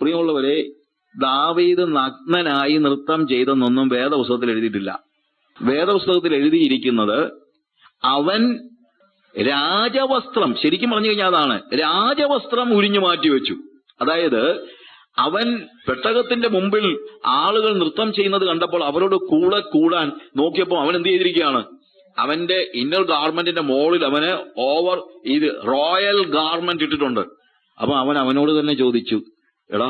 പ്രിയമുള്ളവരെ, ദാവീദ് നഗ്നനായി നൃത്തം ചെയ്തെന്നൊന്നും വേദപുസ്തകത്തിൽ എഴുതിയിട്ടില്ല. വേദപുസ്തകത്തിൽ എഴുതിയിരിക്കുന്നത് അവൻ രാജവസ്ത്രം, ശരിക്കും പറഞ്ഞു കഴിഞ്ഞാൽ അതാണ്, രാജവസ്ത്രം ഉരിഞ്ഞു മാറ്റിവെച്ചു. അതായത് അവൻ പെട്ടകത്തിന്റെ മുമ്പിൽ ആളുകൾ നൃത്തം ചെയ്യുന്നത് കണ്ടപ്പോൾ അവരോട് കൂടെ കൂടാൻ നോക്കിയപ്പോൾ അവൻ എന്ത് ചെയ്തിരിക്കുകയാണ്? അവന്റെ ഇന്നർ ഗാർമെന്റിന്റെ മുകളിൽ അവന് ഓവർ ഇത് റോയൽ ഗാർമെന്റ് ഇട്ടിട്ടുണ്ട്. അപ്പൊ അവനോട് തന്നെ ചോദിച്ചു, എടാ,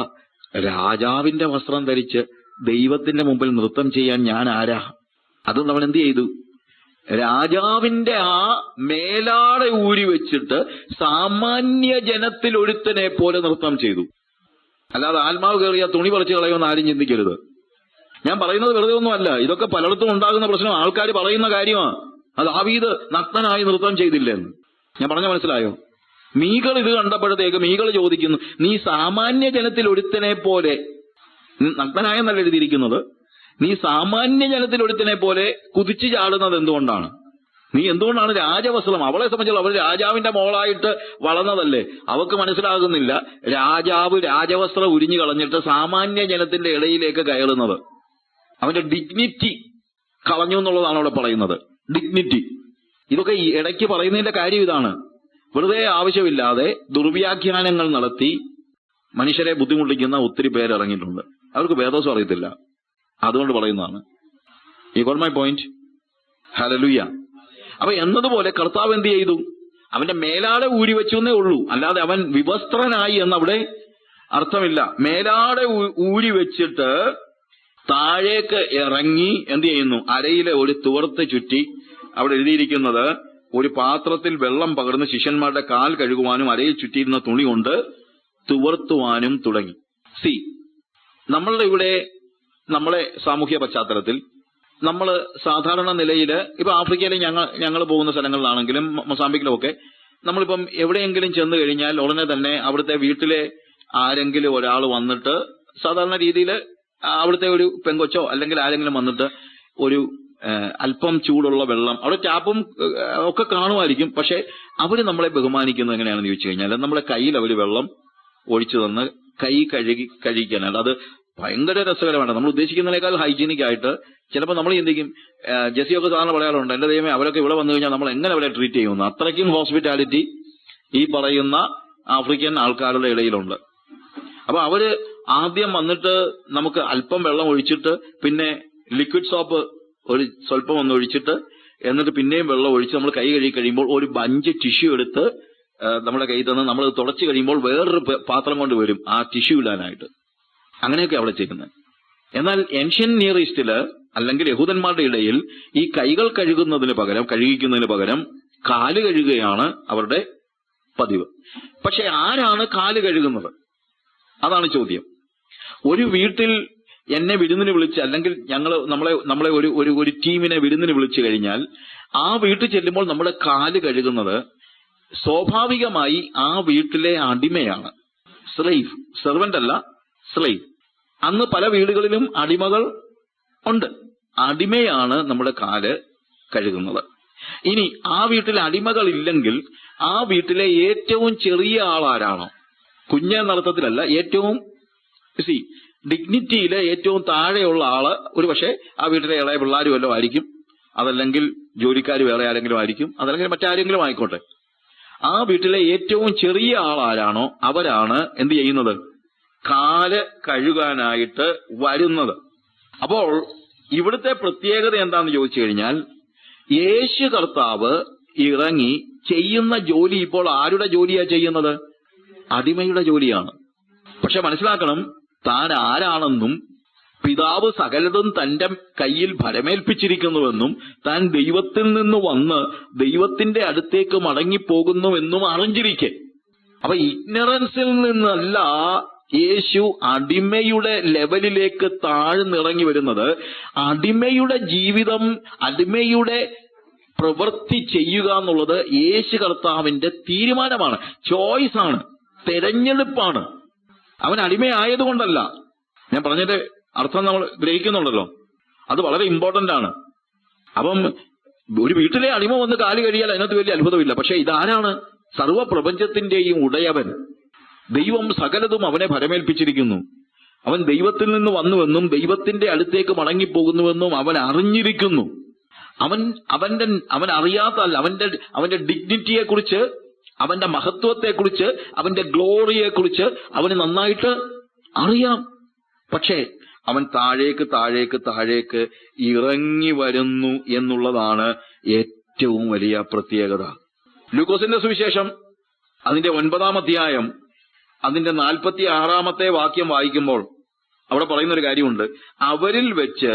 രാജാവിന്റെ വസ്ത്രം ധരിച്ച് ദൈവത്തിന്റെ മുമ്പിൽ നൃത്തം ചെയ്യാൻ ഞാൻ ആരാ? അതുകൊണ്ട് അവൻ എന്ത് ചെയ്തു? രാജാവിന്റെ ആ മേലാടെ ഊരി വെച്ചിട്ട് സാമാന്യ ജനത്തിൽ ഒരുത്തനെ പോലെ നൃത്തം ചെയ്തു. അല്ലാതെ ആത്മാവ് കയറിയ തുണി പറിച്ചു കളയുമെന്ന് ആരും ചിന്തിക്കരുത്. ഞാൻ പറയുന്നത് വെറുതെ ഒന്നുമല്ല, ഇതൊക്കെ പലയിടത്തും ഉണ്ടാകുന്ന പ്രശ്നം. ആൾക്കാർ പറയുന്ന കാര്യമാണ്, അത് ദാവീദ് നഗ്നനായി നൃത്തം ചെയ്തില്ലെന്ന്. ഞാൻ പറഞ്ഞ മനസ്സിലായോ? മീകൾ ഇത് കണ്ടപ്പോഴത്തേക്ക് മീകൾ ചോദിക്കുന്നു, നീ സാമാന്യ ജനത്തിൽ ഒരുത്തനെ പോലെ, നഗ്നനായെന്നല്ല എഴുതിയിരിക്കുന്നത്, നീ സാമാന്യ ജനത്തിൽ ഒരുത്തനെ പോലെ കുതിച്ചു ചാടുന്നത് എന്തുകൊണ്ടാണ്? നീ എന്തുകൊണ്ടാണ് രാജവസ്ത്രം? അവളെ സംബന്ധിച്ചുള്ള അവൾ രാജാവിന്റെ മോളായിട്ട് വളർന്നതല്ലേ, അവൾക്ക് മനസ്സിലാകുന്നില്ല രാജാവ് രാജവസ്ത്രം ഉരിഞ്ഞു കളഞ്ഞിട്ട് സാമാന്യ ജനത്തിന്റെ ഇടയിലേക്ക് കയറുന്നത്. അവന്റെ ഡിഗ്നിറ്റി കളഞ്ഞു എന്നുള്ളതാണ് അവിടെ പറയുന്നത്. ഡിഗ്നിറ്റി. ഇതൊക്കെ ഈ ഇടയ്ക്ക് പറയുന്നതിന്റെ കാര്യം ഇതാണ്. വെറുതെ ആവശ്യമില്ലാതെ ദുർവ്യാഖ്യാനങ്ങൾ നടത്തി മനുഷ്യരെ ബുദ്ധിമുട്ടിക്കുന്ന ഒത്തിരി പേരിറങ്ങിയിട്ടുണ്ട്. അവർക്ക് വേദോസം അറിയത്തില്ല, അതുകൊണ്ട് പറയുന്നതാണ്. You got my point? Hallelujah. അപ്പൊ എന്നതുപോലെ കർത്താവ് എന്ത് ചെയ്തു? അവന്റെ മേലാടെ ഊരി വെച്ചു എന്നേ ഉള്ളൂ, അല്ലാതെ അവൻ വിവസ്ത്രനായി എന്നവിടെ അർത്ഥമില്ല. മേലാടെ ഊരി വെച്ചിട്ട് താഴേക്ക് ഇറങ്ങി എന്ത് ചെയ്യുന്നു? അരയിലെ ഒരു തുവർത്ത് ചുറ്റി. അവിടെ എഴുതിയിരിക്കുന്നത്, ഒരു പാത്രത്തിൽ വെള്ളം പകർന്ന് ശിഷ്യന്മാരുടെ കാൽ കഴുകുവാനും അരയിൽ ചുറ്റിയിരുന്ന തുണി കൊണ്ട് തുവർത്തുവാനും തുടങ്ങി. നമ്മളുടെ ഇവിടെ, നമ്മളെ സാമൂഹ്യ പശ്ചാത്തലത്തിൽ നമ്മൾ സാധാരണ നിലയിൽ ഇപ്പൊ ആഫ്രിക്കയിലെ ഞങ്ങൾ പോകുന്ന സ്ഥലങ്ങളിലാണെങ്കിലും മൊസാംബിക്കിലും ഒക്കെ നമ്മളിപ്പം എവിടെയെങ്കിലും ചെന്ന് കഴിഞ്ഞാൽ ഉടനെ തന്നെ അവിടുത്തെ വീട്ടിലെ ആരെങ്കിലും ഒരാൾ വന്നിട്ട് സാധാരണ രീതിയിൽ അവിടുത്തെ ഒരു പെങ്കൊച്ചോ അല്ലെങ്കിൽ ആരെങ്കിലും വന്നിട്ട് ഒരു അല്പം ചൂടുള്ള വെള്ളം, അവിടെ ടാപ്പും ഒക്കെ കാണുമായിരിക്കും, പക്ഷെ അവര് നമ്മളെ ബഹുമാനിക്കുന്നത് എങ്ങനെയാണെന്ന് ചോദിച്ചു കഴിഞ്ഞാൽ നമ്മുടെ കയ്യിൽ അവർ വെള്ളം ഒഴിച്ചു തന്ന് കൈ കഴിക്കാനാണ്. അത് ഭയങ്കര രസകരമാണ്. നമ്മൾ ഉദ്ദേശിക്കുന്നതിനേക്കാൾ ഹൈജീനിക് ആയിട്ട് ചിലപ്പോൾ നമ്മൾ ചിന്തിക്കും, ജെസിയൊക്കെ സാധാരണ പറയാറുണ്ട്, എന്റെ ദൈവമേ അവരൊക്കെ ഇവിടെ വന്നു കഴിഞ്ഞാൽ നമ്മൾ എങ്ങനെ അവരെ ട്രീറ്റ് ചെയ്യുന്നു. അത്രയ്ക്കും ഹോസ്പിറ്റാലിറ്റി ഈ പറയുന്ന ആഫ്രിക്കൻ ആൾക്കാരുടെ ഇടയിലുണ്ട്. അപ്പൊ അവര് ആദ്യം വന്നിട്ട് നമുക്ക് അല്പം വെള്ളം ഒഴിച്ചിട്ട് പിന്നെ ലിക്വിഡ് സോപ്പ് ഒരു സ്വല്പം ഒന്ന് ഒഴിച്ചിട്ട് എന്നിട്ട് പിന്നെയും വെള്ളം ഒഴിച്ച് നമ്മൾ കൈ കഴുകി കഴിയുമ്പോൾ ഒരു ബഞ്ച് ടിഷ്യൂ എടുത്ത് നമ്മുടെ കൈ തന്ന് നമ്മൾ തുടച്ചു കഴിയുമ്പോൾ വേറൊരു പാത്രം കൊണ്ട് വരും ആ ടിഷ്യൂ ഇടാനായിട്ട്. അങ്ങനെയൊക്കെ അവിടെ ചെയ്യുന്നത്. എന്നാൽ ഏൻഷ്യൻ നിയർ ഈസ്റ്റില് അല്ലെങ്കിൽ യഹൂദന്മാരുടെ ഇടയിൽ ഈ കൈകൾ കഴുകിക്കുന്നതിന് പകരം കാല് കഴുകുകയാണ് അവരുടെ പതിവ്. പക്ഷെ ആരാണ് കാല് കഴുകുന്നത്? അതാണ് ചോദ്യം. ഒരു വീട്ടിൽ എന്നെ വിരുന്നിന് വിളിച്ച്, അല്ലെങ്കിൽ നമ്മളെ ഒരു ടീമിനെ വിരുന്നിന് വിളിച്ചു കഴിഞ്ഞാൽ ആ വീട്ടിൽ ചെല്ലുമ്പോൾ നമ്മുടെ കാല് കഴുകുന്നത് സ്വാഭാവികമായി ആ വീട്ടിലെ അടിമയാണ്. സ്ലേവ്, സെർവന്റ് അല്ല, സ്ലേവ്. അന്ന് പല വീടുകളിലും അടിമകൾ ഉണ്ട്. അടിമയാണ് നമ്മുടെ കാല് കഴുകുന്നത്. ഇനി ആ വീട്ടിൽ അടിമകൾ ഇല്ലെങ്കിൽ ആ വീട്ടിലെ ഏറ്റവും ചെറിയ ആളാരാണോ, കുഞ്ഞെന്നർത്ഥത്തിലല്ല, ഏറ്റവും ഡിഗ്നിറ്റിയിലെ ഏറ്റവും താഴെയുള്ള ആള്, ഒരു പക്ഷേ ആ വീട്ടിലെ ഇളയ പിള്ളേരും വല്ലതും ആയിരിക്കും, അതല്ലെങ്കിൽ ജോലിക്കാർ വേറെ ആരെങ്കിലും ആയിരിക്കും, അതല്ലെങ്കിൽ മറ്റാരെങ്കിലും ആയിക്കോട്ടെ. ആ വീട്ടിലെ ഏറ്റവും ചെറിയ ആളാരാണോ അവരാണ് എന്ത് ചെയ്യുന്നത്? കാല് കഴുകാനായിട്ട് വരുന്നത്. അപ്പോൾ ഇവിടുത്തെ പ്രത്യേകത എന്താന്ന് ചോദിച്ചു കഴിഞ്ഞാൽ, യേശു കർത്താവ് ഇറങ്ങി ചെയ്യുന്ന ജോലി ഇപ്പോൾ ആരുടെ ജോലിയാ ചെയ്യുന്നത്? അടിമയുടെ ജോലിയാണ്. പക്ഷെ മനസ്സിലാക്കണം, താൻ ആരാണെന്നും പിതാവ് സകലതും തന്റെ കയ്യിൽ ഭരമേൽപ്പിച്ചിരിക്കുന്നുവെന്നും താൻ ദൈവത്തിൽ നിന്ന് വന്ന് ദൈവത്തിന്റെ അടുത്തേക്ക് മടങ്ങിപ്പോകുന്നുവെന്നും അറിഞ്ഞിരിക്കെ. അപ്പൊ ഇഗ്നറൻസിൽ നിന്നല്ല യേശു അടിമയുടെ ലെവലിലേക്ക് താഴ്ന്നിറങ്ങി വരുന്നത്. അടിമയുടെ ജീവിതം, അടിമയുടെ പ്രവൃത്തി ചെയ്യുക എന്നുള്ളത് യേശു കർത്താവിന്റെ തീരുമാനമാണ്, ചോയ്സാണ്, തെരഞ്ഞെടുപ്പാണ്. അവൻ അടിമയായതുകൊണ്ടല്ല. ഞാൻ പറഞ്ഞതിന്റെ അർത്ഥം നമ്മൾ ഗ്രഹിക്കുന്നുണ്ടല്ലോ, അത് വളരെ ഇമ്പോർട്ടന്റ് ആണ്. അപ്പം ഒരു വീട്ടിലെ അടിമ വന്ന് കാല് കഴിയാൽ അതിനകത്ത് വലിയ അത്ഭുതമില്ല. പക്ഷെ ഇതാരാണ്? സർവ്വപ്രപഞ്ചത്തിന്റെയും ഉടയവൻ, ദൈവം സകലതും അവനെ ഭരമേൽപ്പിച്ചിരിക്കുന്നു. അവൻ ദൈവത്തിൽ നിന്ന് വന്നുവെന്നും ദൈവത്തിന്റെ അടുത്തേക്ക് മടങ്ങിപ്പോകുന്നുവെന്നും അവൻ അറിഞ്ഞിരിക്കുന്നു. അവൻ അറിയാത്തല്ല, അവന്റെ ഡിഗ്നിറ്റിയെ കുറിച്ച്, അവന്റെ മഹത്വത്തെക്കുറിച്ച്, അവന്റെ ഗ്ലോറിയെ കുറിച്ച് അവന് നന്നായിട്ട് അറിയാം. പക്ഷേ അവൻ താഴേക്ക് താഴേക്ക് താഴേക്ക് ഇറങ്ങി വരുന്നു എന്നുള്ളതാണ് ഏറ്റവും വലിയ പ്രത്യേകത. ലൂക്കോസിന്റെ സുവിശേഷം അതിന്റെ 9-ാം അധ്യായം അതിന്റെ 46-ാമത്തെ വാക്യം വായിക്കുമ്പോൾ അവിടെ പറയുന്നൊരു കാര്യമുണ്ട്. അവരിൽ വെച്ച്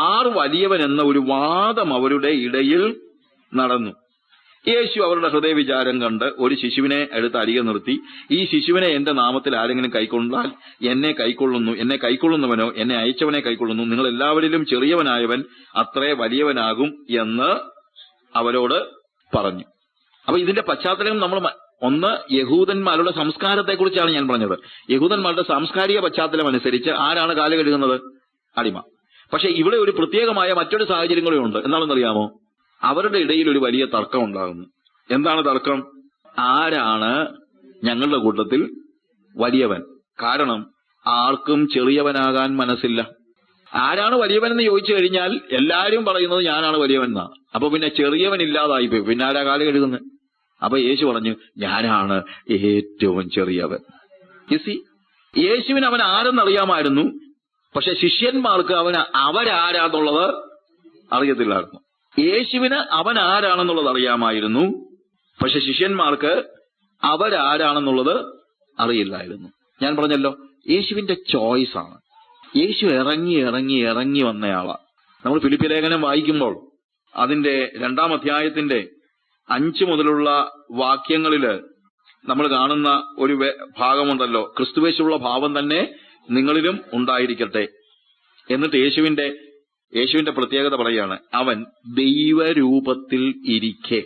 ആർ വലിയവൻ എന്ന ഒരു വാദം അവരുടെ ഇടയിൽ നടന്നു. യേശു അവരുടെ ഹൃദയവിചാരം കണ്ട് ഒരു ശിശുവിനെ എടുത്ത് അരികെ നിർത്തി, ഈ ശിശുവിനെ എന്റെ നാമത്തിൽ ആരെങ്കിലും കൈക്കൊണ്ടാൽ എന്നെ കൈക്കൊള്ളുന്നവനോ എന്നെ അയച്ചവനെ കൈക്കൊള്ളുന്നു. നിങ്ങൾ എല്ലാവരിലും ചെറിയവനായവൻ അത്രേ വലിയവനാകും എന്ന് അവരോട് പറഞ്ഞു. അപ്പൊ ഇതിന്റെ പശ്ചാത്തലം നമ്മൾ ഒന്ന് യഹൂദന്മാരുടെ സംസ്കാരത്തെക്കുറിച്ചാണ് ഞാൻ പറഞ്ഞത്. യഹൂദന്മാരുടെ സാംസ്കാരിക പശ്ചാത്തലം അനുസരിച്ച് ആരാണ് കാല് കഴുകുന്നത്? അടിമ. പക്ഷെ ഇവിടെ ഒരു പ്രത്യേകമായ മറ്റൊരു സാഹചര്യം കൂടെ ഉണ്ട്. എന്താണെന്നറിയാമോ? അവരുടെ ഇടയിൽ ഒരു വലിയ തർക്കം ഉണ്ടാകുന്നു. എന്താണ് തർക്കം? ആരാണ് ഞങ്ങളുടെ കൂട്ടത്തിൽ വലിയവൻ? കാരണം ആർക്കും ചെറിയവനാകാൻ മനസ്സില്ല. ആരാണ് വലിയവൻ എന്ന് ചോദിച്ചു കഴിഞ്ഞാൽ എല്ലാവരും പറയുന്നത് ഞാനാണ് വലിയവൻ എന്നാ. അപ്പൊ പിന്നെ ചെറിയവൻ ഇല്ലാതായി പോയി. പിന്നെ ആരാ കാല് കഴുകുന്നത്? അപ്പൊ യേശു പറഞ്ഞു, ഞാനാണ് ഏറ്റവും ചെറിയവൻ. യേശുവിന് അവൻ ആരെന്നറിയാമായിരുന്നു. പക്ഷെ ശിഷ്യന്മാർക്ക് അവരാരാന്നുള്ളത് അറിയത്തില്ലായിരുന്നു. യേശുവിന് അവൻ ആരാണെന്നുള്ളത് അറിയാമായിരുന്നു. പക്ഷെ ശിഷ്യന്മാർക്ക് അവരാരാണെന്നുള്ളത് അറിയില്ലായിരുന്നു. ഞാൻ പറഞ്ഞല്ലോ, യേശുവിന്റെ ചോയ്സ് ആണ്. യേശു ഇറങ്ങി ഇറങ്ങി ഇറങ്ങി വന്നയാളാ. നമ്മൾ ഫിലിപ്പി ലേഖനം വായിക്കുമ്പോൾ അതിന്റെ 2-ാം അധ്യായത്തിന്റെ 5 മുതലുള്ള വാക്യങ്ങളില് നമ്മൾ കാണുന്ന ഒരു ഭാഗമുണ്ടല്ലോ, ക്രിസ്തുവേശുള്ള ഭാവം തന്നെ നിങ്ങളിലും ഉണ്ടായിരിക്കട്ടെ. എന്നിട്ട് യേശുവിന്റെ പ്രത്യേകത പറയാണ്, അവൻ ദൈവരൂപത്തിൽ ഇരിക്കെ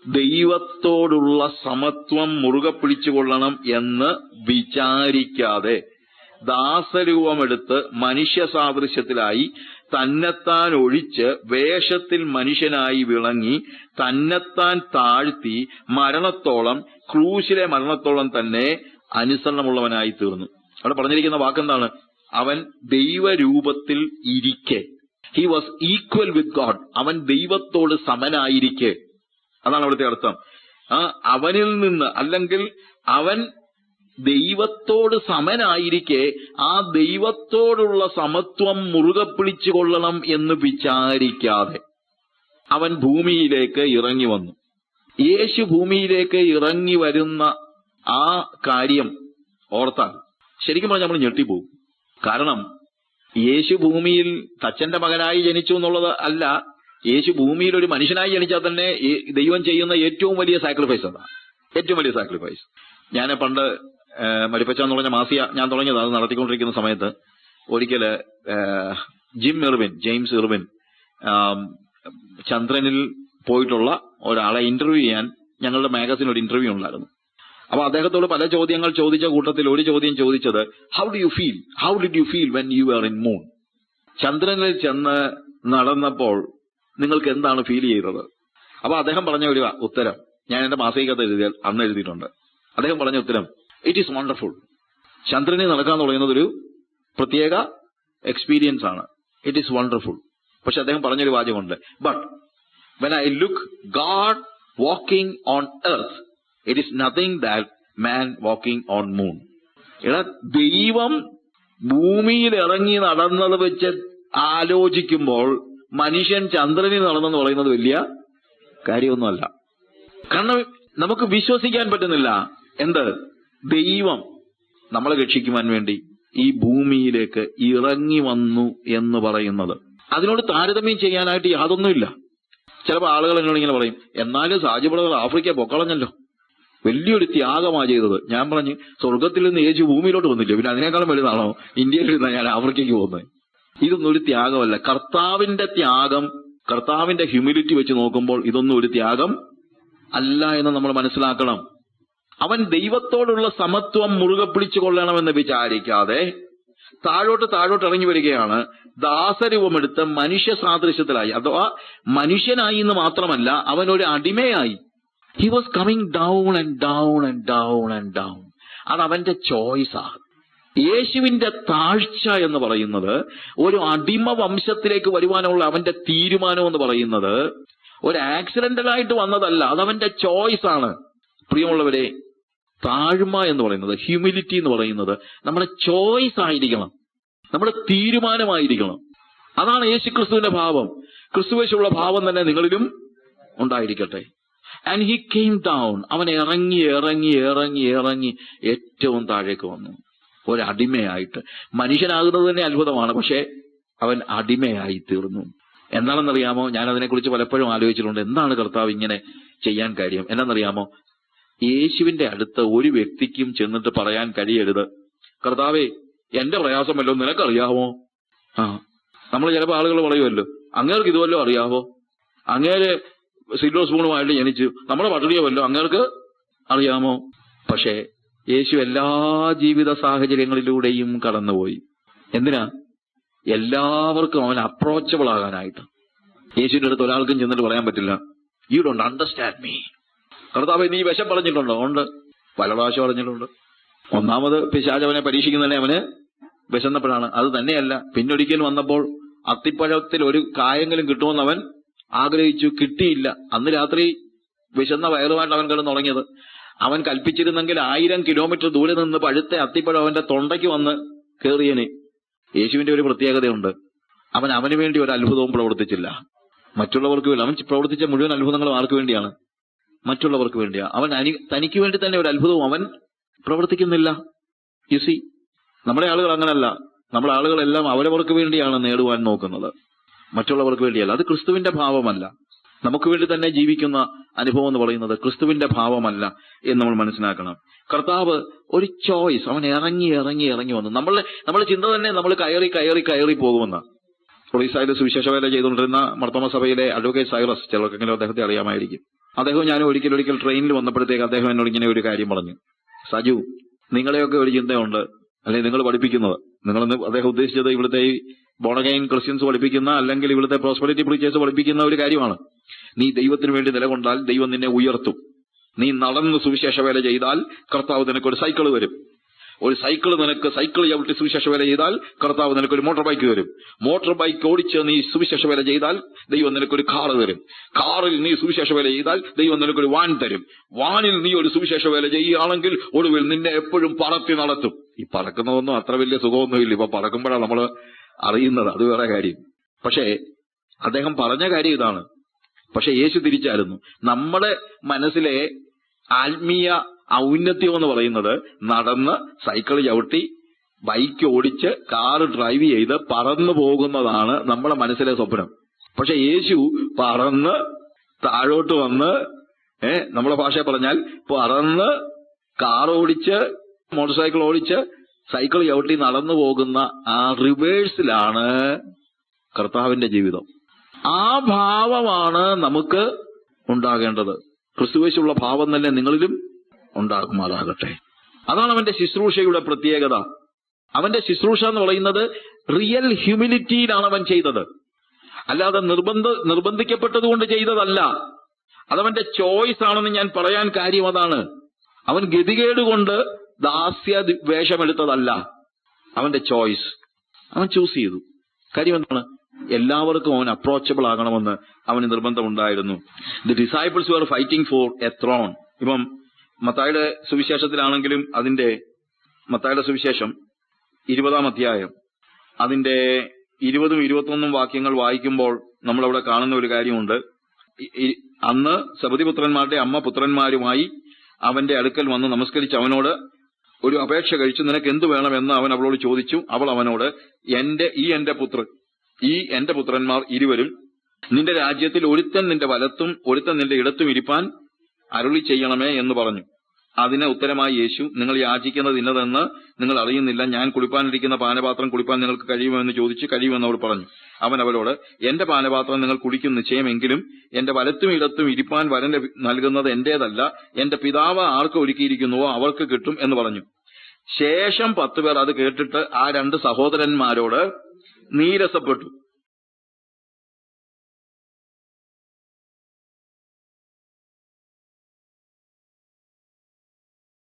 ദൈവത്തോടുള്ള സമത്വം മുറുകെ പിടിച്ചുകൊള്ളണം എന്ന് വിചാരിക്കാതെ ദാസരൂപമെടുത്ത് മനുഷ്യ സാദൃശ്യത്തിലായി തന്നെത്താൻ ഒഴിച്ച് വേഷത്തിൽ മനുഷ്യനായി വിളങ്ങി തന്നെത്താൻ താഴ്ത്തി മരണത്തോളം, ക്രൂശിലെ മരണത്തോളം തന്നെ അനുസരണമുള്ളവനായി തീർന്നു. അവിടെ പറഞ്ഞിരിക്കുന്ന വാക്കെന്താണ്? അവൻ ദൈവരൂപത്തിൽ ഇരിക്കെ. He was equal with God. അവൻ ദൈവത്തോട് സമനായിരിക്കെ. അതാണ് അവിടുത്തെ അർത്ഥം. അവനിൽ നിന്ന്, അല്ലെങ്കിൽ അവൻ ദൈവത്തോട് സമനായിരിക്കെ ആ ദൈവത്തോടുള്ള സമത്വം മുറുകെ പിടിച്ചുകൊള്ളണം എന്ന് വിചാരിക്കാതെ അവൻ ഭൂമിയിലേക്ക് ഇറങ്ങി വന്നു. യേശു ഭൂമിയിലേക്ക് ഇറങ്ങി വരുന്ന ആ കാര്യം ഓർത്താൽ ശരിക്കും പറഞ്ഞാൽ നമ്മൾ ഞെട്ടിപ്പോകും. കാരണം യേശു ഭൂമിയിൽ തച്ചന്റെ മകനായി ജനിച്ചു എന്നുള്ളത് അല്ല, യേശു ഭൂമിയിൽ ഒരു മനുഷ്യനായി ജനിച്ചാൽ തന്നെ ദൈവം ചെയ്യുന്ന ഏറ്റവും വലിയ സാക്രിഫൈസ് അതാണ്. ഏറ്റവും വലിയ സാക്രിഫൈസ്. ഞാൻ പണ്ട് മരിപ്പച്ച എന്ന് പറഞ്ഞ മാസിയ ഞാൻ തുടങ്ങിയത്, അത് നടത്തിക്കൊണ്ടിരിക്കുന്ന സമയത്ത് ഒരിക്കല് ജെയിംസ് ഇർവിൻ ചന്ദ്രനിൽ പോയിട്ടുള്ള ഒരാളെ ഇന്റർവ്യൂ ചെയ്യാൻ ഞങ്ങളുടെ മാഗസിൻ ഒരു ഇന്റർവ്യൂ ഉണ്ടായിരുന്നു. അപ്പൊ അദ്ദേഹത്തോട് പല ചോദ്യങ്ങൾ ചോദിച്ച കൂട്ടത്തിൽ ഒരു ചോദ്യം ചോദിച്ചത്, how did you feel when you are in moon? ചന്ദ്രനിൽ ചെന്ന് നടന്നപ്പോൾ നിങ്ങൾക്ക് എന്താണ് ഫീൽ ചെയ്തത്? അപ്പൊ അദ്ദേഹം പറഞ്ഞ ഒരു ഉത്തരം ഞാൻ എന്റെ മാസികക്കകത്ത് അന്ന് എഴുതിയിട്ടുണ്ട്. അദ്ദേഹം പറഞ്ഞ ഉത്തരം, ഇറ്റ് ഈസ് വണ്ടർഫുൾ. ചന്ദ്രനിൽ നടക്കാന്ന് പറയുന്നത് ഒരു പ്രത്യേക എക്സ്പീരിയൻസ് ആണ്. It is wonderful. പക്ഷെ അദ്ദേഹം പറഞ്ഞൊരു വാചകമുണ്ട്, but when I look God walking on earth, it is nothing that man walking on moon. എടാ, ദൈവം ഭൂമിയിൽ ഇറങ്ങി നടന്നത് വെച്ച് ആലോചിക്കുമ്പോൾ മനുഷ്യൻ ചന്ദ്രനിൽ നടന്നെന്ന് പറയുന്നത് വലിയ കാര്യമൊന്നുമല്ല. കാരണം നമുക്ക് വിശ്വസിക്കാൻ പറ്റുന്നില്ല. എന്ത്? ദൈവം നമ്മളെ രക്ഷിക്കുവാൻ വേണ്ടി ഈ ഭൂമിയിലേക്ക് ഇറങ്ങി വന്നു എന്ന് പറയുന്നത്. അതിനോട് താരതമ്യം ചെയ്യാനായിട്ട് യാതൊന്നുമില്ല. ചിലപ്പോൾ ആളുകൾ എന്നോട് ഇങ്ങനെ പറയും, എന്നാലും സാജിബുളകൾ ആഫ്രിക്ക പൊക്കളഞ്ഞല്ലോ, വലിയൊരു ത്യാഗമാണ് ചെയ്തത്. ഞാൻ പറഞ്ഞു, സ്വർഗത്തിൽ നിന്ന് യേശു ഭൂമിയിലോട്ട് വന്നില്ല, പിന്നെ അതിനേക്കാളും വലുതാണോ ഇന്ത്യയിൽ നിന്ന് ഞാൻ ആഫ്രിക്കയ്ക്ക് പോകുന്നത്? ഇതൊന്നും ഒരു ത്യാഗമല്ല. കർത്താവിന്റെ ത്യാഗം, കർത്താവിന്റെ ഹ്യൂമിലിറ്റി വെച്ച് നോക്കുമ്പോൾ ഇതൊന്നും ഒരു ത്യാഗം അല്ല എന്ന് നമ്മൾ മനസ്സിലാക്കണം. അവൻ ദൈവത്തോടുള്ള സമത്വം മുറുകെ പിടിച്ചു കൊള്ളണമെന്ന് വിചാരിക്കാതെ താഴോട്ട് ഇറങ്ങി വരികയാണ്. ദാസരൂപമെടുത്ത് മനുഷ്യ സാദൃശ്യത്തിലായി, അഥവാ മനുഷ്യനായി എന്ന് മാത്രമല്ല, അവൻ ഒരു അടിമയായി. He was coming down and down and down and down. അത് അവന്റെ ചോയ്സാണ്. യേശുവിന്റെ താഴ്ച എന്ന് പറയുന്നത് ഒരു അടിമ വംശത്തിലേക്ക് വരുവാനുള്ള അവന്റെ തീരുമാനം എന്ന് പറയുന്നത് ഒരു ആക്സിഡന്റലായിട്ട് വന്നതല്ല, അതവന്റെ ചോയ്സാണ്. പ്രിയമുള്ളവരെ, താഴ്മ എന്ന് പറയുന്നത്, ഹ്യൂമിലിറ്റി എന്ന് പറയുന്നത് നമ്മുടെ ചോയ്സ് ആയിരിക്കണം, നമ്മുടെ തീരുമാനമായിരിക്കണം. അതാണ് യേശുക്രിസ്തുവിന്റെ ഭാവം. ക്രിസ്തുവേശുള്ള ഭാവം തന്നെ നിങ്ങളിലും ഉണ്ടായിരിക്കട്ടെ. And he came down. അവൻ ഇറങ്ങി ഇറങ്ങി ഇറങ്ങി ഇറങ്ങി ഏറ്റവും താഴേക്ക് വന്നു, ഒരടിമയായിട്ട്. മനുഷ്യനാകുന്നത് തന്നെ അത്ഭുതമാണ്, പക്ഷെ അവൻ അടിമയായി തീർന്നു. എന്താണെന്നറിയാമോ? ഞാൻ അതിനെക്കുറിച്ച് പലപ്പോഴും ആലോചിച്ചിട്ടുണ്ട്. എന്താണ് കർത്താവ് ഇങ്ങനെ ചെയ്യാൻ കാര്യം? എന്താണെന്നറിയാമോ? യേശുവിന്റെ അടുത്ത് ഒരു വ്യക്തിക്കും ചെന്നിട്ട് പറയാൻ കഴിയരുത്, കർത്താവേ എന്റെ പ്രയാസം വല്ലോ നിനക്കറിയാമോ? നമ്മൾ ചിലപ്പോൾ ആളുകൾ പറയുമല്ലോ, അങ്ങേർക്ക് ഇതുവല്ലോ അറിയാമോ? അങ്ങേര് സിൽവർ സ്പൂണുമായിട്ട് ജനിച്ചു, നമ്മുടെ പട്ടിണിയോ വല്ലോ അങ്ങേർക്ക് അറിയാമോ? പക്ഷേ യേശു എല്ലാ ജീവിത സാഹചര്യങ്ങളിലൂടെയും കടന്നുപോയി. എന്തിനാ? എല്ലാവർക്കും അവൻ അപ്രോച്ചബിൾ ആകാനായിട്ട്. യേശുവിന്റെ അടുത്ത് ഒരാൾക്കും ചെന്നിട്ട് പറയാൻ പറ്റില്ല, യു ഡോണ്ട് അണ്ടർസ്റ്റാൻഡ് മീ. കർത്താവേ നീ വിഷം പറഞ്ഞിട്ടുണ്ടോ? ഉണ്ട്, പല പ്രാവശ്യം പറഞ്ഞിട്ടുണ്ട്. ഒന്നാമത് പിശാച് അവനെ പരീക്ഷിക്കുന്നതന്നെ അവന് വിശന്നപ്പോഴാണ്. അത് തന്നെയല്ല, പിന്നൊരിക്കൽ വന്നപ്പോൾ അത്തിപ്പഴത്തിൽ ഒരു കായെങ്കിലും കിട്ടുമെന്ന് അവൻ ആഗ്രഹിച്ചു, കിട്ടിയില്ല. അന്ന് രാത്രി വിശന്ന വയറുമായിട്ട് അവൻ കിടന്ന് തുടങ്ങിയത്. അവൻ കൽപ്പിച്ചിരുന്നെങ്കിൽ 1000 കിലോമീറ്റർ ദൂരെ നിന്ന് പഴുത്ത അത്തിപ്പഴം അവന്റെ തൊണ്ടയ്ക്ക് വന്ന് കയറിയനെ. യേശുവിന്റെ ഒരു പ്രത്യേകതയുണ്ട്, അവൻ അവന് വേണ്ടി ഒരു അത്ഭുതവും പ്രവർത്തിച്ചില്ല, മറ്റുള്ളവർക്ക് വേണ്ടി. അവൻ പ്രവർത്തിച്ച മുഴുവൻ അത്ഭുതങ്ങളും ആർക്ക് വേണ്ടിയാണ്? മറ്റുള്ളവർക്ക് വേണ്ടിയാണ്. അവൻ തനിക്ക് വേണ്ടി തന്നെ ഒരു അത്ഭുതവും അവൻ പ്രവർത്തിക്കുന്നില്ല. യുസി, നമ്മുടെ ആളുകൾ അങ്ങനല്ല. നമ്മുടെ ആളുകളെല്ലാം അവരവർക്ക് വേണ്ടിയാണ് നേടുവാൻ നോക്കുന്നത്, മറ്റുള്ളവർക്ക് വേണ്ടിയല്ല. അത് ക്രിസ്തുവിന്റെ ഭാവമല്ല. നമുക്ക് വേണ്ടി തന്നെ ജീവിക്കുന്ന അനുഭവം എന്ന് പറയുന്നത് ക്രിസ്തുവിന്റെ ഭാവമല്ല എന്ന് നമ്മൾ മനസ്സിലാക്കണം. കർത്താവ് ഒരു ചോയ്സ്, അവൻ ഇറങ്ങി ഇറങ്ങി ഇറങ്ങി വന്നു. നമ്മളെ ചിന്ത തന്നെ നമ്മൾ കയറി കയറി കയറി പോകുമെന്ന്. ഒറീസയിൽ സുവിശേഷ വേല ചെയ്തുകൊണ്ടിരുന്ന മർത്തോമ സഭയിലെ അഡ്വക്കേറ്റ് സൈറസ്, ചിലർക്കെങ്കിലും അദ്ദേഹത്തെ അറിയാമായിരിക്കും. അദ്ദേഹം ഞാനും ഒരിക്കൽ ട്രെയിനിൽ വന്നപ്പോഴത്തേക്ക് അദ്ദേഹം എന്നോട് ഇങ്ങനെ ഒരു കാര്യം പറഞ്ഞു, സജു നിങ്ങളെയൊക്കെ ഒരു ചിന്തയുണ്ട്, അല്ലെങ്കിൽ നിങ്ങൾ പഠിപ്പിക്കുന്നത്, നിങ്ങളെന്ന് അദ്ദേഹം ഉദ്ദേശിച്ചത് ഇവിടുത്തെ ഈ ബോണഗൈൻ ക്രിസ്ത്യൻസ് പഠിപ്പിക്കുന്ന അല്ലെങ്കിൽ ഇവിടുത്തെ പ്രോസ്പെരിറ്റി പ്രീച്ചേഴ്സ് പഠിപ്പിക്കുന്ന ഒരു കാര്യമാണ്. നീ ദൈവത്തിന് വേണ്ടി നിലകൊണ്ടാൽ ദൈവം നിന്നെ ഉയർത്തും. നീ നടന്ന് സുവിശേഷ വേല ചെയ്താൽ കർത്താവ് നിനക്കൊരു സൈക്കിൾ വരും. ഒരു സൈക്കിൾ ചവിട്ടി സുവിശേഷ വേല ചെയ്താൽ കർത്താവ് നിനക്കൊരു മോട്ടോർ ബൈക്ക് തരും. മോട്ടോർ ബൈക്ക് ഓടിച്ച് നീ സുവിശേഷ വേല ചെയ്താൽ ദൈവം നിനക്കൊരു കാറ് തരും. കാറിൽ നീ സുവിശേഷ വേല ചെയ്താൽ ദൈവം നിനക്കൊരു വാൻ തരും. വാനിൽ നീ ഒരു സുവിശേഷ വേല ചെയ്യുകയാണെങ്കിൽ ഒടുവിൽ നിന്നെ എപ്പോഴും പറത്തി നടത്തും. ഈ പറക്കുന്നതൊന്നും അത്ര വലിയ സുഖമൊന്നുമില്ല. ഇപ്പൊ പറക്കുമ്പോഴാണ് നമ്മൾ അറിയുന്നത്, അത് വേറെ കാര്യം. പക്ഷേ അദ്ദേഹം പറഞ്ഞ കാര്യം ഇതാണ്. പക്ഷെ യേശു തിരിച്ചായിരുന്നു. നമ്മുടെ മനസ്സിലെ ആത്മീയ ഔന്നത്യം എന്ന് പറയുന്നത് നടന്ന് സൈക്കിൾ ചവിട്ടി ബൈക്ക് ഓടിച്ച് കാറ് ഡ്രൈവ് ചെയ്ത് പറന്നു പോകുന്നതാണ് നമ്മുടെ മനസ്സിലെ സ്വപ്നം. പക്ഷെ യേശു പറന്ന് താഴോട്ട് വന്ന്, നമ്മളെ ഭാഷ പറഞ്ഞാൽ പറന്ന് കാർ ഓടിച്ച് മോട്ടോർ സൈക്കിൾ ഓടിച്ച് സൈക്കിൾ ചവിട്ടി നടന്നു പോകുന്ന ആ റിവേഴ്സിലാണ് കർത്താവിന്റെ ജീവിതം. ആ ഭാവമാണ് നമുക്ക് ഉണ്ടാകേണ്ടത്. ക്രിസ്തുവേശുള്ള ഭാവം തന്നെ നിങ്ങളിലും ഉണ്ടാകുമാറാകട്ടെ. അതാണ് അവന്റെ ശുശ്രൂഷയുടെ പ്രത്യേകത. അവന്റെ ശുശ്രൂഷ എന്ന് പറയുന്നത് റിയൽ ഹ്യൂമിലിറ്റിയിലാണ് അവൻ ചെയ്തത്, അല്ലാതെ നിർബന്ധിക്കപ്പെട്ടത് കൊണ്ട് ചെയ്തതല്ല. അതവന്റെ ചോയ്സ് ആണെന്ന് ഞാൻ പറയാൻ കാര്യം അതാണ്. അവൻ ഗതികേട് കൊണ്ട് ദാസ്യ വേഷമെടുത്തതല്ല, അവന്റെ ചോയ്സ്. അവൻ ചൂസ് ചെയ്തു. കാര്യം എന്താണ്? എല്ലാവർക്കും അവൻ അപ്രോച്ചബിൾ ആകണമെന്ന് അവന് നിർബന്ധമുണ്ടായിരുന്നു. The disciples were fighting for a throne. ഇപ്പം മത്തായിയുടെ സുവിശേഷത്തിലാണെങ്കിലും അതിന്റെ മത്തായിയുടെ സുവിശേഷം 20-ാം അധ്യായം അതിന്റെ 20ഉം 21ഉം വാക്യങ്ങൾ വായിക്കുമ്പോൾ നമ്മളവിടെ കാണുന്ന ഒരു കാര്യമുണ്ട്. അന്ന് സബദിപുത്രന്മാരുടെ അമ്മ പുത്രന്മാരുമായി അവന്റെ അടുക്കൽ വന്ന് നമസ്കരിച്ച് അവനോട് ഒരു അപേക്ഷ കഴിച്ചു, നിനക്ക് എന്തു വേണമെന്ന് അവൻ അവളോട് ചോദിച്ചു. അവൾ അവനോട്, എന്റെ പുത്രന്മാർ ഇരുവരും നിന്റെ രാജ്യത്തിൽ ഒരുത്തൻ നിന്റെ വലത്തും ഒരുത്തൻ നിന്റെ ഇടത്തും ഇരിപ്പാൻ അരുളി ചെയ്യണമേ എന്ന് പറഞ്ഞു. അതിന് ഉത്തരമായി യേശു, നിങ്ങൾ യാചിക്കുന്നത് ഇന്നതെന്ന് നിങ്ങൾ അറിയുന്നില്ല. ഞാൻ കുടിപ്പാനിരിക്കുന്ന പാനപാത്രം കുടിപ്പാൻ നിങ്ങൾക്ക് കഴിയുമെന്ന് ചോദിച്ചു. കഴിയുമെന്ന് അവൾ പറഞ്ഞു. അവൻ അവളോട്, എന്റെ പാനപാത്രം നിങ്ങൾ കുടിക്കും നിശ്ചയമെങ്കിലും എന്റെ വലത്തും ഇടത്തും ഇരിപ്പാൻ വരൻ നൽകുന്നത് എന്റേതല്ല, എന്റെ പിതാവ് ആർക്ക് ഒരുക്കിയിരിക്കുന്നുവോ അവർക്ക് കിട്ടും എന്ന് പറഞ്ഞു. ശേഷം 10 പേർ അത് കേട്ടിട്ട് ആ 2 സഹോദരന്മാരോട് നീരസപ്പെട്ടു.